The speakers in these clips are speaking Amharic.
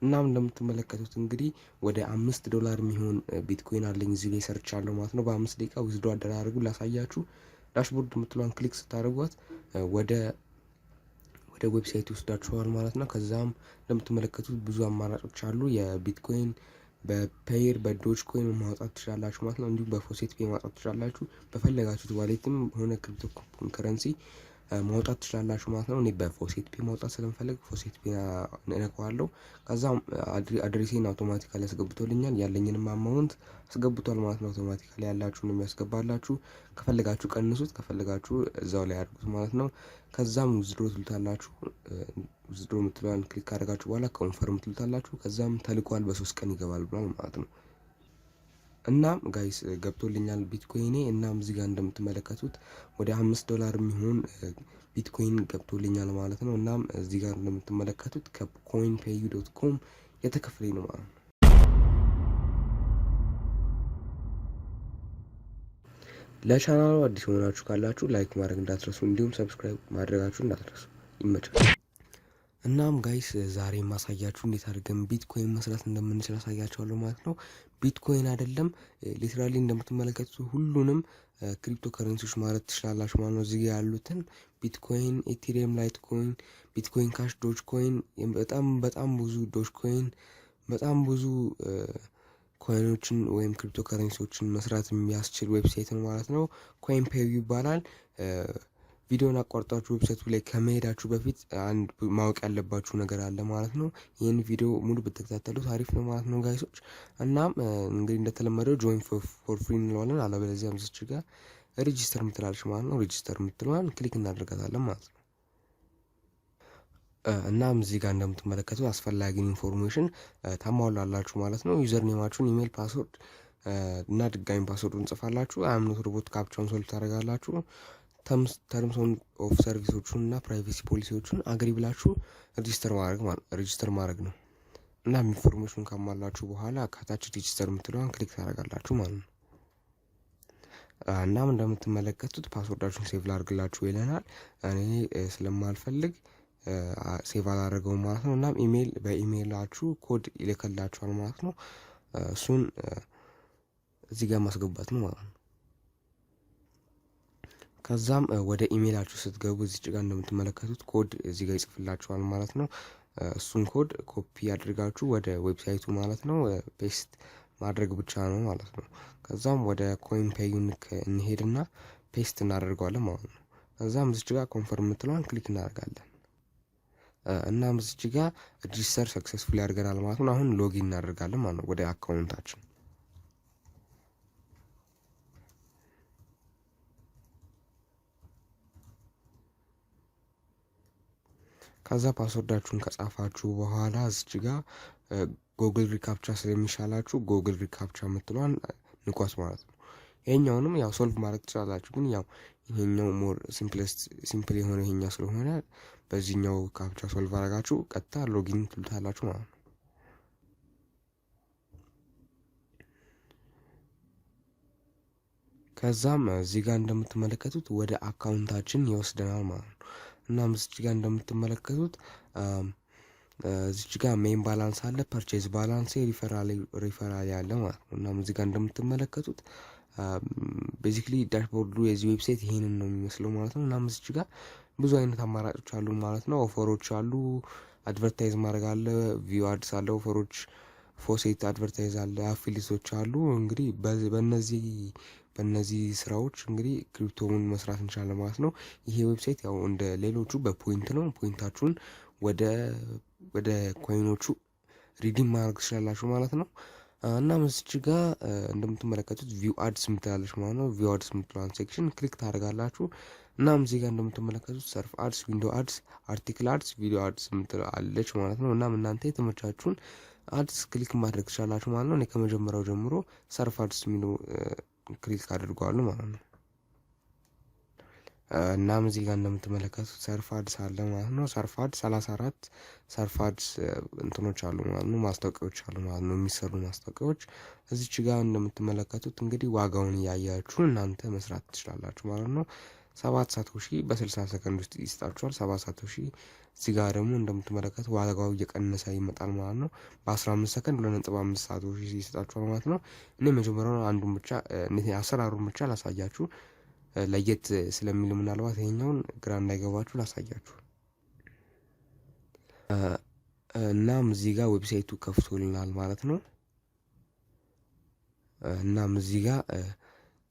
እናም እንደምትመለከቱት እንግዲህ ወደ $5 የሚሆን ቢትኮይን አለኝ እዚህ ላይ ሰርቻለሁ ማለት ነው። በ5 ደቂቃ ዊዝድሮ አደራረጉ ላሳያችሁ። ዳሽቦርድ የምትሏን ክሊክ ስታደርጓት ወደ ዌብሳይት ይወስዳችኋል ማለት ነው። ከዛም እንደምትመለከቱት ብዙ አማራጮች አሉ። የቢትኮይን በፔየር በዶጅ ኮይን ማውጣት ትችላላችሁ ማለት ነው። እንዲሁም በፎሴት ፔ ማውጣት ትችላላችሁ። በፈለጋችሁት ዋሌትም ሆነ ክሪፕቶ ከረንሲ ማውጣት ትችላላችሁ ማለት ነው። እኔ በፎሴት ፔ ማውጣት ስለምፈልግ ፎሴት ፔ እነካዋለሁ። ከዛም አድሬሴን አውቶማቲካሊ ያስገብቶልኛል። ያለኝንም አማውንት አስገብቷል ማለት ነው። አውቶማቲካሊ ያላችሁን የሚያስገባላችሁ። ከፈለጋችሁ ቀንሱት፣ ከፈለጋችሁ እዛው ላይ አድርጉት ማለት ነው። ከዛም ዊዝድሮ ትሉታላችሁ። ዊዝድሮ የምትለዋን ክሊክ ካደረጋችሁ በኋላ ኮንፈርም ትሉታላችሁ። ከዛም ተልኳል በ3 ቀን ይገባል ብሏል ማለት ነው። እናም ጋይስ ገብቶልኛል ቢትኮይኔ። እናም እዚህ ጋር እንደምትመለከቱት ወደ $5 የሚሆን ቢትኮይን ገብቶልኛል ማለት ነው። እናም እዚህ ጋር እንደምትመለከቱት ከcoinpayu.com የተከፈለኝ ነው ማለት ነው። ለቻናሉ አዲስ ሆናችሁ ካላችሁ ላይክ ማድረግ እንዳትረሱ፣ እንዲሁም ሰብስክራይብ ማድረጋችሁ እንዳትረሱ። ይመቻል። እናም ጋይስ ዛሬ ማሳያችሁ እንዴት አድርገን ቢትኮይን መስራት እንደምንችል አሳያችኋለሁ ማለት ነው። ቢትኮይን አይደለም ሊትራሊ እንደምትመለከቱት ሁሉንም ክሪፕቶ ከረንሲዎች ማለት ትችላላችሁ ማለት ነው። እዚህ ጋር ያሉትን ቢትኮይን፣ ኢቴሪየም፣ ላይት ኮይን፣ ቢትኮይን ካሽ፣ ዶጅ ኮይን፣ በጣም ብዙ ዶጅ ኮይን፣ በጣም ብዙ ኮይኖችን ወይም ክሪፕቶ ከረንሲዎችን መስራት የሚያስችል ዌብሳይት ነው ማለት ነው። ኮይንፔዩ ይባላል። ቪዲዮን አቋርጣችሁ ዌብሳይቱ ላይ ከመሄዳችሁ በፊት አንድ ማወቅ ያለባችሁ ነገር አለ ማለት ነው። ይህን ቪዲዮ ሙሉ ብትከታተሉት አሪፍ ነው ማለት ነው ጋይሶች። እናም እንግዲህ እንደተለመደው ጆይን ፎር ፍሪ እንለዋለን። አለበለዚያ ምስች ጋር ሬጂስተር ምትላለች ማለት ነው። ሬጂስተር ምትለዋን ክሊክ እናደርጋታለን ማለት ነው። እናም እዚህ ጋር እንደምትመለከቱ አስፈላጊ ኢንፎርሜሽን ታሟላላችሁ ማለት ነው። ዩዘር ኔማችሁን፣ ኢሜል፣ ፓስወርድ እና ድጋሚ ፓስወርዱን እንጽፋላችሁ። አምኖት ሮቦት ካፕቻውን ሶልቭ ታደርጋላችሁ። ተርምስ ኦፍ ሰርቪሶቹን እና ፕራይቬሲ ፖሊሲዎቹን አግሪ ብላችሁ ሬጂስተር ማድረግ ነው። እና ኢንፎርሜሽን ካሟላችሁ በኋላ ከታች ሬጂስተር የምትለዋን ክሊክ ታደርጋላችሁ ማለት ነው። እናም እንደምትመለከቱት ፓስወርዳችሁን ሴቭ ላድርግላችሁ ይለናል። እኔ ስለማልፈልግ ሴቭ አላደረገውም ማለት ነው። እናም በኢሜይላችሁ ኮድ ይልከላችኋል ማለት ነው። እሱን እዚህ ጋር ማስገባት ነው ማለት ነው። ከዛም ወደ ኢሜይላችሁ ስትገቡ እዚህ ጋር እንደምትመለከቱት ኮድ እዚህ ጋር ይጽፍላችኋል ማለት ነው። እሱን ኮድ ኮፒ አድርጋችሁ ወደ ዌብሳይቱ ማለት ነው ፔስት ማድረግ ብቻ ነው ማለት ነው። ከዛም ወደ ኮይንፔዩ እንሄድና ፔስት እናደርገዋለን ማለት ነው። ከዛም እዚህ ጋር ኮንፈርም የምትለዋን ክሊክ እናደርጋለን። እናም እዚህ ጋር ሬጂስተር ሰክሰስፉሊ ያደርገናል ማለት ነው። አሁን ሎጊን እናደርጋለን ማለት ነው ወደ አካውንታችን። ከዛ ፓስወርዳችሁን ከጻፋችሁ በኋላ እዚህ ጋር ጉግል ሪካፕቻ ስለሚሻላችሁ ጉግል ሪካፕቻ የምትሏን ንኳስ ማለት ነው። ይሄኛውንም ያው ሶልቭ ማድረግ ትችላላችሁ፣ ግን ያው ይሄኛው ሞር ሲምፕል የሆነ ይሄኛው ስለሆነ በዚህኛው ካፕቻ ሶልቭ አድርጋችሁ ቀጥታ ሎጊን ትሉታላችሁ ማለት ነው። ከዛም እዚህ ጋር እንደምትመለከቱት ወደ አካውንታችን ይወስደናል ማለት ነው። እናም እዚህ ጋር እንደምትመለከቱት እዚህ ጋር ሜን ባላንስ አለ፣ ፐርቼዝ ባላንስ፣ ሪፈራል ያለ ማለት ነው። እናም እዚህ ጋር እንደምትመለከቱት ቤዚክሊ ዳሽቦርዱ የዚህ ዌብሳይት ይሄንን ነው የሚመስለው ማለት ነው። እናም እዚህ ጋር ብዙ አይነት አማራጮች አሉ ማለት ነው። ኦፈሮች አሉ፣ አድቨርታይዝ ማድረግ አለ፣ ቪው አድስ አለ፣ ኦፈሮች፣ ፎሴት አድቨርታይዝ አለ፣ አፊሊቶች አሉ። እንግዲህ በእነዚህ ስራዎች እንግዲህ ክሪፕቶውን መስራት እንችላለን ማለት ነው። ይሄ ዌብሳይት ያው እንደ ሌሎቹ በፖይንት ነው። ፖይንታችሁን ወደ ኮይኖቹ ሪዲም ማድረግ ትችላላችሁ ማለት ነው። እና እዚህ ጋር እንደምትመለከቱት ቪው አድስ ምትላለች ማለት ነው። ቪው አድስ ምትለዋን ሴክሽን ክሊክ ታደርጋላችሁ። እናም እዚህ ጋር እንደምትመለከቱት ሰርፍ አድስ፣ ዊንዶ አድስ፣ አርቲክል አድስ፣ ቪዲዮ አድስ ምትላለች ማለት ነው። እናም እናንተ የተመቻችሁን አድስ ክሊክ ማድረግ ትችላላችሁ ማለት ነው። እኔ ከመጀመሪያው ጀምሮ ሰርፍ አድስ የሚለው ክሊክ አድርገዋለሁ ማለት ነው። እናም እዚህ ጋር እንደምትመለከቱት ሰርፍ አድስ አለ ማለት ነው። ሰርፍ አድስ 34 ሰርፍ አድስ እንትኖች አሉ ማለት ነው። ማስታወቂያዎች አሉ ማለት ነው፣ የሚሰሩ ማስታወቂያዎች። እዚች ጋር እንደምትመለከቱት እንግዲህ ዋጋውን እያያችሁ እናንተ መስራት ትችላላችሁ ማለት ነው። 7 ሳቶሺ በ60 ሰከንድ ውስጥ ይሰጣችኋል። 7 ሳቶሺ እዚህ ጋር ደግሞ እንደምትመለከቱ ዋጋው እየቀነሰ ይመጣል ማለት ነው። በ15 ሰከንድ 2.5 ሳቶሺ ይሰጣችኋል ማለት ነው። እኔ መጀመሪያው አንዱን ብቻ አሰራሩን ብቻ ላሳያችሁ ለየት ስለሚል ምናልባት ይሄኛውን ግራ እንዳይገባችሁ ላሳያችሁ። እናም እዚህ ጋር ዌብሳይቱ ከፍቶልናል ማለት ነው። እናም እዚህ ጋር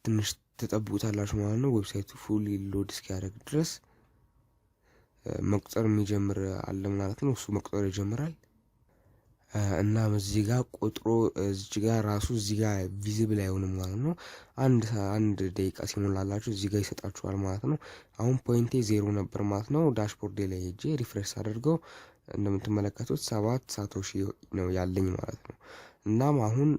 ትንሽ ተጠብቁታላችሁ ማለት ነው። ዌብሳይቱ ፉሊ ሎድ እስኪያደርግ ድረስ መቁጠር የሚጀምር አለ ማለት ነው። እሱ መቁጠር ይጀምራል። እናም እዚህ ጋር ቁጥሩ እዚህ ጋር ራሱ እዚህ ጋር ቪዚብል አይሆንም ማለት ነው። አንድ ደቂቃ ሲሞላላችሁ እዚህ ጋር ይሰጣችኋል ማለት ነው። አሁን ፖይንቴ 0 ነበር ማለት ነው። ዳሽቦርድ ላይ ሄጄ ሪፍሬሽ አድርገው እንደምትመለከቱት 7 ሳቶሺ ነው ያለኝ ማለት ነው። እናም አሁን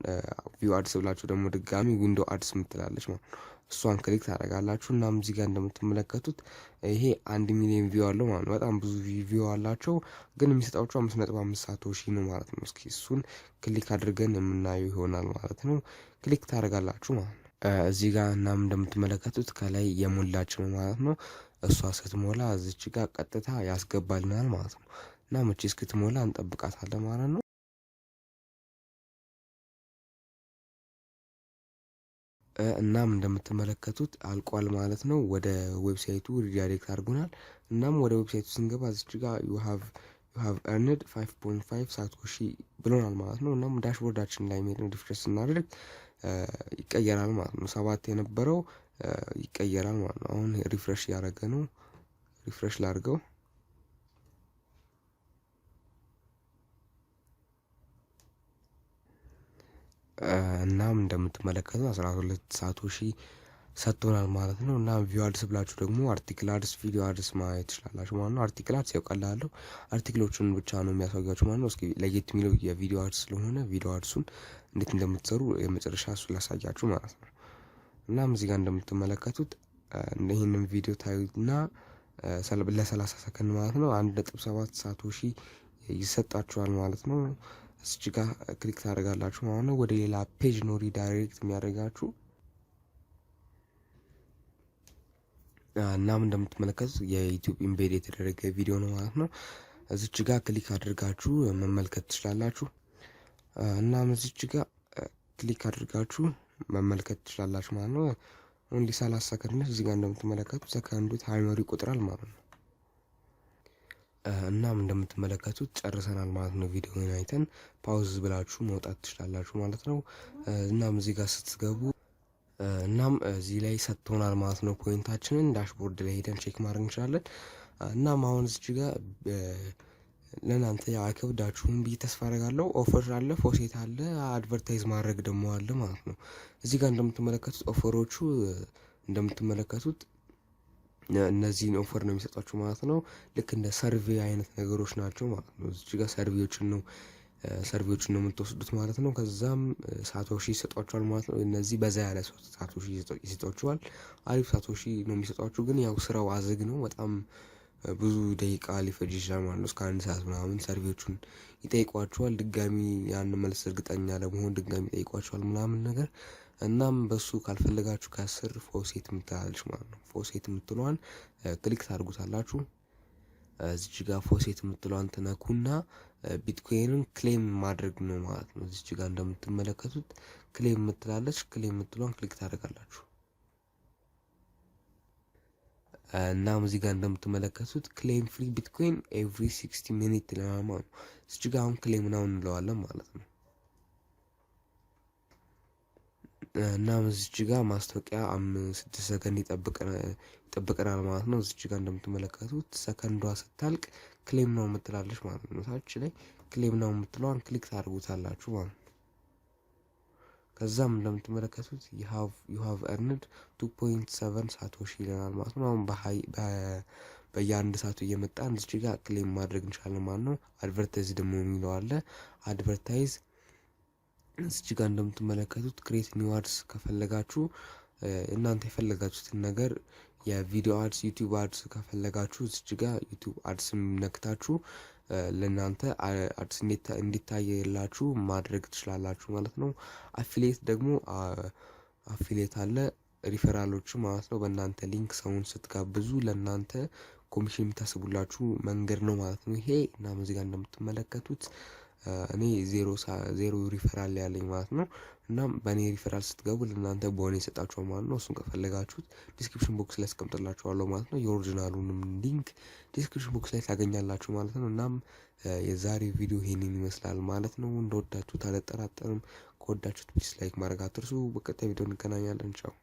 ቪው አድስ ብላችሁ ደግሞ ድጋሚ ዊንዶ አድስ ምትላለች ማለት ነው። እሷን ክሊክ ታደርጋላችሁ። እናም እዚህ ጋር እንደምትመለከቱት ይሄ 1 ሚሊዮን ቪው አለው ማለት ነው። በጣም ብዙ ቪው አላቸው፣ ግን የሚሰጣቸው 5.5 ሳቶሺ ነው ማለት ነው። እስኪ እሱን ክሊክ አድርገን የምናየው ይሆናል ማለት ነው። ክሊክ ታደርጋላችሁ ማለት ነው እዚህ ጋር። እናም እንደምትመለከቱት ከላይ የሞላች ነው ማለት ነው። እሷ ስትሞላ እዚች ጋር ቀጥታ ያስገባልናል ማለት ነው። እና መቼ እስክትሞላ እንጠብቃታለን ማለት ነው። እናም እንደምትመለከቱት አልቋል ማለት ነው። ወደ ዌብሳይቱ ሪዳይሬክት አድርጎናል። እናም ወደ ዌብሳይቱ ስንገባ እዚች ጋር you have earned 5.5 ሳቶሺ ብሎናል ማለት ነው። እናም ዳሽቦርዳችን ላይ ሜድን ሪፍሬሽ ስናደርግ ይቀየራል ማለት ነው። 7 የነበረው ይቀየራል ማለት ነው። አሁን ሪፍሬሽ ያደረገ ነው። ሪፍሬሽ ላድርገው። እናም እንደምትመለከቱ 12 ሳቶሺ ሰጥቶናል ማለት ነው። እና ቪው አድስ ብላችሁ ደግሞ አርቲክል አድስ፣ ቪዲዮ አድስ ማየት ትችላላችሁ ማለት ነው። አርቲክል አድስ ያውቃላሉ፣ አርቲክሎቹን ብቻ ነው የሚያሳያችሁ ማለት ነው። እስኪ ለየት የሚለው የቪዲዮ አድስ ስለሆነ ቪዲዮ አድሱን እንዴት እንደምትሰሩ የመጨረሻ እሱ ላሳያችሁ ማለት ነው። እናም እዚህ ጋር እንደምትመለከቱት ይህንን ቪዲዮ ታዩና ለ30 ሰከንድ ማለት ነው 1.7 ሳቶሺ ይሰጣችኋል ማለት ነው። እዚህ ጋር ክሊክ ታደርጋላችሁ ማለት ነው። ወደ ሌላ ፔጅ ነው ሪዳይሬክት የሚያደርጋችሁ። እናም እንደምትመለከቱት የዩቲዩብ ኢምቤድ የተደረገ ቪዲዮ ነው ማለት ነው። እዚች ጋር ክሊክ አድርጋችሁ መመልከት ትችላላችሁ። እናም እዚች ጋር ክሊክ አድርጋችሁ መመልከት ትችላላችሁ ማለት ነው። ኦንሊ 30 ሰከንድ እዚህ ጋር እንደምትመለከቱት ሰከንዱ ታይመሩ ይቆጥራል ማለት ነው። እናም እንደምትመለከቱት ጨርሰናል ማለት ነው። ቪዲዮውን አይተን ፓውዝ ብላችሁ መውጣት ትችላላችሁ ማለት ነው። እናም እዚህ ጋር ስትገቡ እናም እዚህ ላይ ሰጥቶናል ማለት ነው። ፖይንታችንን ዳሽቦርድ ላይ ሄደን ቼክ ማድረግ እንችላለን። እናም አሁን እዚህ ጋር ለናንተ አይከብዳችሁም ብዬ ተስፋ አደርጋለሁ። ኦፈር አለ፣ ፎሴት አለ፣ አድቨርታይዝ ማድረግ ደግሞ አለ ማለት ነው። እዚህ ጋር እንደምትመለከቱት ኦፈሮቹ እንደምትመለከቱት እነዚህን ኦፈር ነው የሚሰጧችሁ ማለት ነው። ልክ እንደ ሰርቬይ አይነት ነገሮች ናቸው ማለት ነው። እዚህ ጋር ሰርቬዮችን ነው የምትወስዱት ማለት ነው። ከዛም ሳቶሺ ይሰጧችኋል ማለት ነው። እነዚህ በዛ ያለ ሳቶሺ ይሰጧችኋል። አሪፍ ሳቶሺ ነው የሚሰጧችሁ፣ ግን ያው ስራው አዝግ ነው። በጣም ብዙ ደቂቃ ሊፈጅ ይችላል ማለት ነው። እስከ 1 ሰዓት ምናምን ሰርቬዮቹን ይጠይቋችኋል። ድጋሚ ያን መልስ እርግጠኛ ለመሆን ድጋሚ ይጠይቋችኋል ምናምን ነገር። እናም በሱ ካልፈለጋችሁ ከስር ፎሴት ምትላለች ማለት ነው። ፎሴት ምትሏን ክሊክ ታርጉታላችሁ። እዚህ ጋር ፎሴት ምትሏን ትነኩና ቢትኮይንን ክሌም ማድረግ ነው ማለት ነው። እዚህ ጋር እንደምትመለከቱት ክሌም ምትላለች። ክሌም ምትሏን ክሊክ ታደርጋላችሁ። እናም እዚህ ጋር እንደምትመለከቱት ክሌም ፍሪ ቢትኮይን ኤቭሪ 60 ሚኒት ለማማ ነው። እዚህ ጋር አሁን ክሌም ነው እንለዋለን ማለት ነው። እናም እዚህ ጋር ማስታወቂያ 6 ሰከንድ ይጠብቀናል ማለት ነው። እዚህ ጋር እንደምትመለከቱት ሰከንዷ ስታልቅ ክሌም ነው ምትላለች ማለት ነው። ታች ላይ ክሌም ነው ምትለዋን ክሊክ ታደርጉታላችሁ ማለት ነው። ከዛም እንደምትመለከቱት you have earned 2.7 ሳቶሺ ይለናል ማለት ነው። አሁን በየአንድ ሰዓቱ እየመጣን እዚህ ጋር ክሌም ማድረግ እንችላለን ማለት ነው። አድቨርታይዝ ደግሞ የሚለው አለ። አድቨርታይዝ እዚህ ጋር እንደምትመለከቱት ክሬት ኒው አድስ ከፈለጋችሁ እናንተ የፈለጋችሁትን ነገር የቪዲዮ አድስ፣ ዩቲዩብ አድስ ከፈለጋችሁ እዚህ ጋር ዩቲዩብ አድስ ነክታችሁ ለናንተ አድስ እንዲታየላችሁ ማድረግ ትችላላችሁ ማለት ነው። አፊሊየት ደግሞ አፊሊየት አለ። ሪፈራሎች ማለት ነው በእናንተ ሊንክ ሰውን ስትጋብዙ ለእናንተ ኮሚሽን የምታስቡላችሁ መንገድ ነው ማለት ነው ይሄ። እና እዚህ ጋር እንደምትመለከቱት እኔ ዜሮ ሪፈራል ያለኝ ማለት ነው። እናም በእኔ ሪፈራል ስትገቡ ለእናንተ ቦነስ ይሰጣችኋል ማለት ነው። እሱን ከፈለጋችሁት ዲስክሪፕሽን ቦክስ ላይ አስቀምጥላችኋለሁ ማለት ነው። የኦሪጂናሉንም ሊንክ ዲስክሪፕሽን ቦክስ ላይ ታገኛላችሁ ማለት ነው። እናም የዛሬ ቪዲዮ ይሄንን ይመስላል ማለት ነው። እንደወዳችሁት አልጠራጠርም። ከወዳችሁት ፕሊስ ላይክ ማድረግ አትርሱ። በቀጣይ ቪዲዮ እንገናኛለን። ቻው።